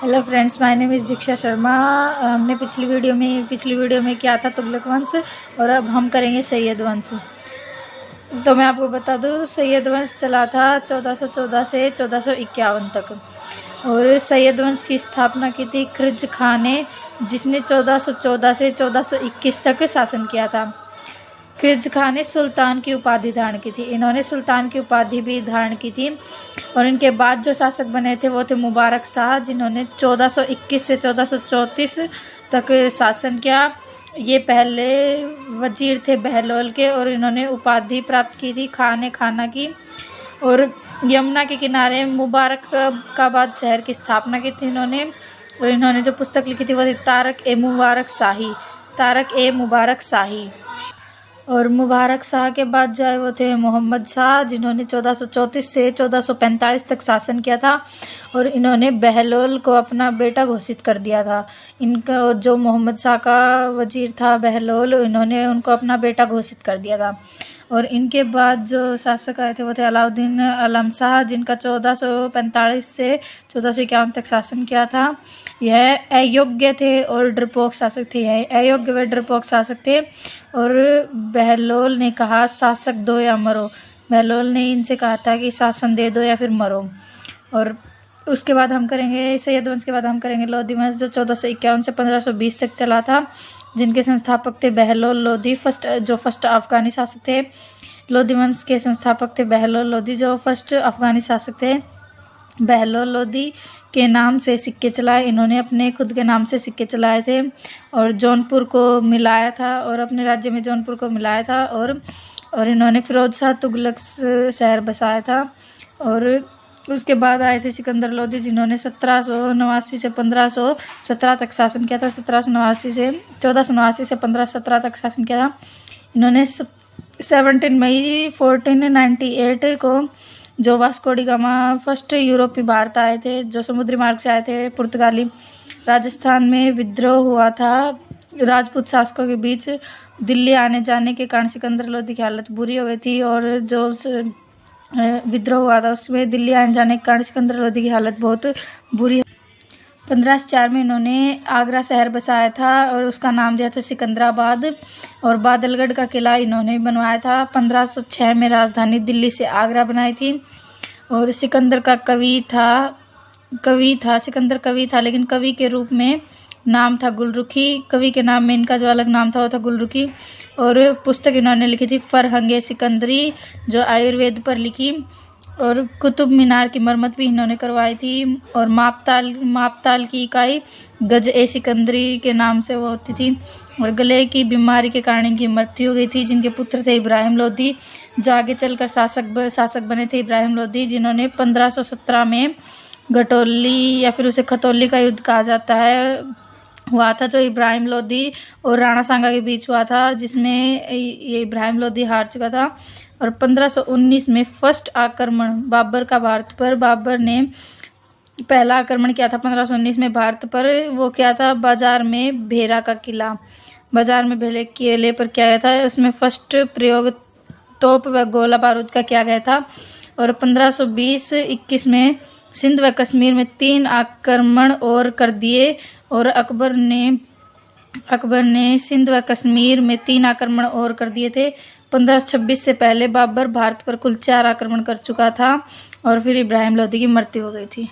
Hello friends, my name is Diksha Sharma. हमने पिछली video में किया था तुगलक वंश और अब हम करेंगे सैयद वंश। तो मैं आपको बता दूं, सैयद वंश चला था 1414 से 1451 तक और सैयद वंश की स्थापना की थी खिल्जी खान ने, जिसने 1414 से 1421 तक शासन किया था। खिल्जी खान ने सुल्तान की उपाधि धारण की थी। इन्होंने सुल्तान की उपाधि भी धारण की थी और इनके बाद जो शासक बने थे वो थे मुबारक शाह, जिन्होंने 1421 से 1434 तक शासन किया। ये पहले वजीर थे बहलोल के और इन्होंने उपाधि प्राप्त की थी खाना की। और यमुना के किनारे मुबारकाबाद शहर की स्थापना की थी इन्होंने। और इन्होंने जो पुस्तक लिखी थी वो थी तारक ए मुबारक शाही। और मुबारक शाह के बाद जो है वो थे मोहम्मद शाह, जिन्होंने 1434 से 1445 तक शासन किया था और इन्होंने बहलोल को अपना बेटा घोषित कर दिया था। इनका और जो मोहम्मद शाह का वजीर था बहलोल, इन्होंने उनको अपना बेटा घोषित कर दिया था। और इनके बाद जो शासक आए थे वो थे अलाउद्दीन आलम शाह, जिनका 1445 से 1451 तक शासन किया था। यह अयोग्य थे और डरपोक शासक थे। अयोग्य व डरपोक शासक थे। और बहलोल ने कहा शासक दो या मरो। बहलोल ने इनसे कहा था कि शासन दे दो या फिर मरो। और उसके बाद हम करेंगे सैयद वंश के बाद हम करेंगे लोधी वंश, जो 1451 से 1520 तक चला था, जिनके संस्थापक थे बहलोल लोधी जो फर्स्ट अफगानी शासक थे। लोधी वंश के संस्थापक थे बहलोल लोधी, जो फर्स्ट अफगानी शासक थे। बहलोल लोधी के नाम से सिक्के चलाए इन्होंने, अपने खुद के नाम से सिक्के चलाए थे और जौनपुर को मिलाया था और अपने राज्य में जौनपुर को मिलाया था। और इन्होंने फिरोज शाह तुगलक शहर बसाया था। और उसके बाद आए थे सिकंदर लोधी, जिन्होंने 1789 से 1517 तक शासन किया था। 1489 से 1517 तक शासन किया था। इन्होंने 17 मई 1498 को जो वास्को डी गामा फर्स्ट यूरोपीय भारत आए थे, जो समुद्री मार्ग से आए थे, पुर्तगाली राजस्थान में विद्रोह हुआ था राजपूत शासकों के बीच। दिल्ली आने जाने के कारण सिकंदर लोधी की हालत बुरी हो गई थी और जो विद्रोह हुआ था उसमें दिल्ली आने जाने के कारण सिकंदर लोधी की हालत बहुत बुरी। 1504 में इन्होंने आगरा शहर बसाया था और उसका नाम दिया था सिकंदराबाद। और बादलगढ़ का किला इन्होंने बनवाया था। 1506 में राजधानी दिल्ली से आगरा बनाई थी। और सिकंदर का सिकंदर कवि था, लेकिन कवि के रूप में नाम था गुलरुखी। कवि के नाम में इनका जो अलग नाम था वो था गुलरुखी। और पुस्तक इन्होंने लिखी थी फरहंगे सिकंदरी, जो आयुर्वेद पर लिखी। और कुतुब मीनार की मरम्मत भी इन्होंने करवाई थी। और मापताल की इकाई गज ए सिकंदरी के नाम से वो होती थी। और गले की बीमारी के कारण इनकी मृत्यु हो गई थी। जिनके पुत्र थे इब्राहिम लोधी, जो आगे चलकर शासक बने थे इब्राहिम लोधी, जिन्होंने 1517 में घटोली या फिर उसे खतौली का युद्ध कहा जाता है हुआ था, जो इब्राहिम लोधी और राणा सांगा के बीच हुआ था, जिसमें ये इब्राहिम लोधी हार चुका था। और 1519 में फर्स्ट आक्रमण बाबर का भारत पर, बाबर ने पहला आक्रमण किया था 1519 में भारत पर। वो क्या था, बाजार में भेरा का किला, बाजार में भेरे किले पर किया गया था। उसमें फर्स्ट प्रयोग तोप व गोला बारूद का किया गया था। और 1520-21 में सिंध व कश्मीर में 3 आक्रमण और कर दिए। और अकबर ने सिंध व कश्मीर में 3 आक्रमण और कर दिए थे। 1526 से पहले बाबर भारत पर कुल 4 आक्रमण कर चुका था और फिर इब्राहिम लोधी की मृत्यु हो गई थी।